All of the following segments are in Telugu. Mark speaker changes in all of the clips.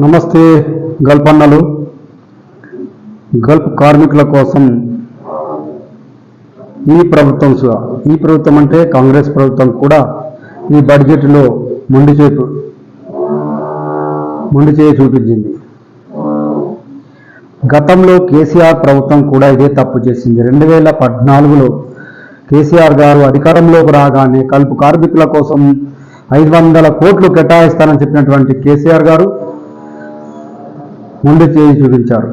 Speaker 1: నమస్తే గల్ఫ్ అన్నలు. గల్ఫ్ కార్మికుల కోసం ఈ ప్రభుత్వం అంటే కాంగ్రెస్ ప్రభుత్వం కూడా ఈ బడ్జెట్లో మొండి చేయి చూపించింది. గతంలో కేసీఆర్ ప్రభుత్వం కూడా ఇదే తప్పు చేసింది. 2014లో కేసీఆర్ గారు అధికారంలోకి రాగానే గల్ఫ్ కార్మికుల కోసం 500 కోట్లు కేటాయిస్తానని చెప్పినటువంటి కేసీఆర్ గారు మొండి చేయి చూపించారు.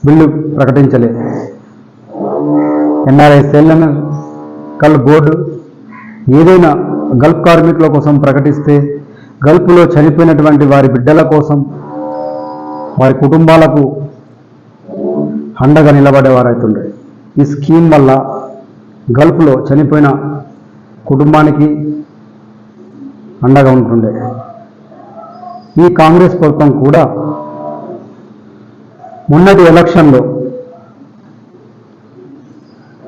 Speaker 1: బిల్లు ప్రకటించలే. ఎన్ఆర్ఐ గల్ఫ్ బోర్డు ఏదైనా గల్ఫ్ కార్మికుల కోసం ప్రకటిస్తే గల్ఫ్లో చనిపోయినటువంటి వారి బిడ్డల కోసం, వారి కుటుంబాలకు అండగా నిలబడేవారైతుండే. ఈ స్కీమ్ వల్ల గల్ఫ్లో చనిపోయిన కుటుంబానికి అండగా ఉంటుండే. ఈ కాంగ్రెస్ ప్రభుత్వం కూడా మొన్నటి ఎలక్షన్లో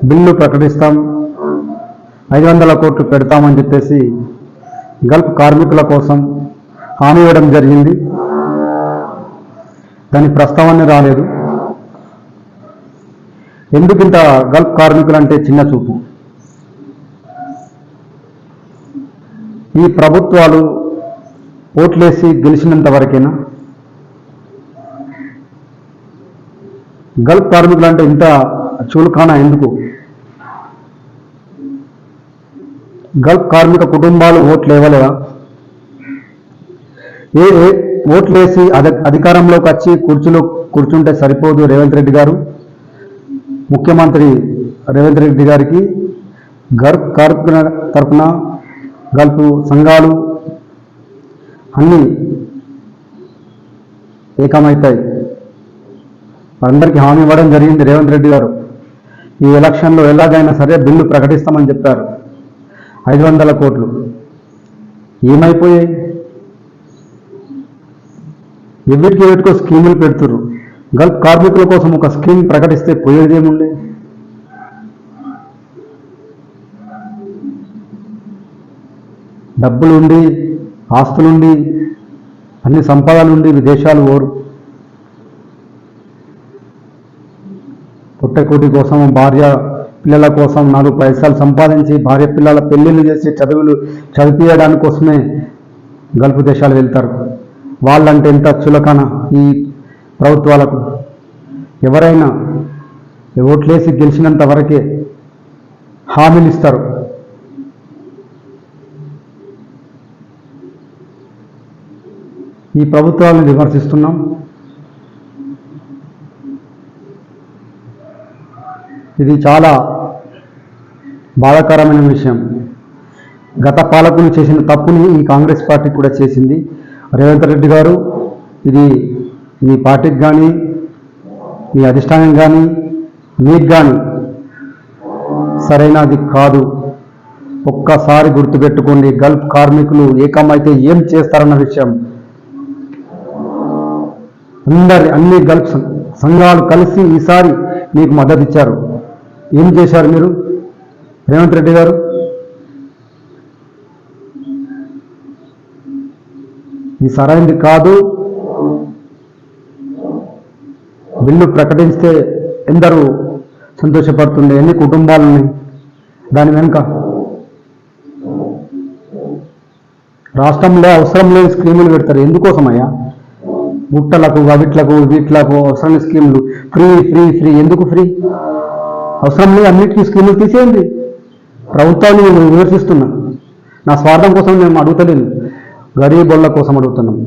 Speaker 1: బిల్లు ప్రకటిస్తాం, 500 కోట్లు పెడతామని చెప్పేసి గల్ఫ్ కార్మికుల కోసం హామీ ఇవ్వడం జరిగింది. దాని ప్రస్తావన రాలేదు. ఎందుకింత గల్ఫ్ కార్మికులంటే చిన్న చూపు? ఈ ప్రభుత్వాలు ఓట్లేసి గెలిచినంత వరకేనా? గల్ఫ్ కార్మికులు అంటే ఇంత చులకన ఎందుకు? గల్ఫ్ కార్మిక కుటుంబాలు ఓట్లు ఇవ్వలేదా? ఓట్లేసి అధికారంలోకి వచ్చి కుర్చీలో కూర్చుంటే సరిపోదు. రేవంత్ రెడ్డి గారు, ముఖ్యమంత్రి రేవంత్ రెడ్డి గారికి గల్ఫ్ కార్మికుల తరఫున గల్ఫ్ సంఘాలు అన్నీ ఏకమవుతాయి. అందరికీ హామీ ఇవ్వడం జరిగింది. రేవంత్ రెడ్డి గారు ఈ ఎలక్షన్లో ఎలాగైనా సరే బిల్లు ప్రకటిస్తామని చెప్పారు. 500 కోట్లు ఏమైపోయాయి? ఎవరికో స్కీములు పెడుతున్నారు. గల్ఫ్ కార్మికుల కోసం ఒక స్కీమ్ ప్రకటిస్తే పోయేదేముండే? డబ్బులుండి, ఆస్తులుండి, అన్ని సంపదలుండి విదేశాలు ఓరు. పుట్టకోటి కోసం, భార్య పిల్లల కోసం 4 పైసలు సంపాదించి భార్య పిల్లల పెళ్లిళ్ళు చేసి చదివించడానికి కోసమే గల్ఫ్ దేశాలు వెళ్తారు. వాళ్ళంటే ఎంత చులకన ఈ ప్రభుత్వాలకు. ఎవరైనా ఓట్లేసి గెలిచినంత వరకే హామీలు ఇస్తారు. ఈ ప్రభుత్వాలను విమర్శిస్తున్నాం. ఇది చాలా బాధాకరమైన విషయం. గత పాలకులు చేసిన తప్పుని ఈ కాంగ్రెస్ పార్టీ కూడా చేసింది. రేవంత్ రెడ్డి గారు, ఇది మీ పార్టీకి కానీ, మీ అధిష్టానం కానీ, మీకు కానీ సరైనది కాదు. ఒక్కసారి గుర్తుపెట్టుకోండి, గల్ఫ్ కార్మికులు ఏకమైతే ఏం చేస్తారన్న విషయం అన్ని గల్ఫ్ సంఘాలు కలిసి ఈసారి మీకు మద్దతు ఇచ్చారు. ఏం చేశారు మీరు రేవంత్ రెడ్డి గారు? ఈ సరైనది కాదు. బిల్లు ప్రకటిస్తే ఎందరూ సంతోషపడుతుండే, ఎన్ని కుటుంబాలని దాని వెనుక. రాష్ట్రంలో అవసరం లేని స్కీములు పెడతారు. ఎందుకోసమయ్యా? గుట్టలకు, వీట్లకు అవసరం స్కీములు. ఫ్రీ ఫ్రీ ఫ్రీ ఎందుకు? ఫ్రీ అవసరం లేదు. అన్నిటికీ స్కీములు తీసేయండి. ప్రభుత్వాన్ని నేను విమర్శిస్తున్నా. నా స్వార్థం కోసం నేను అడుగుతలేను, గరీబోళ్ళ కోసం అడుగుతున్నాం.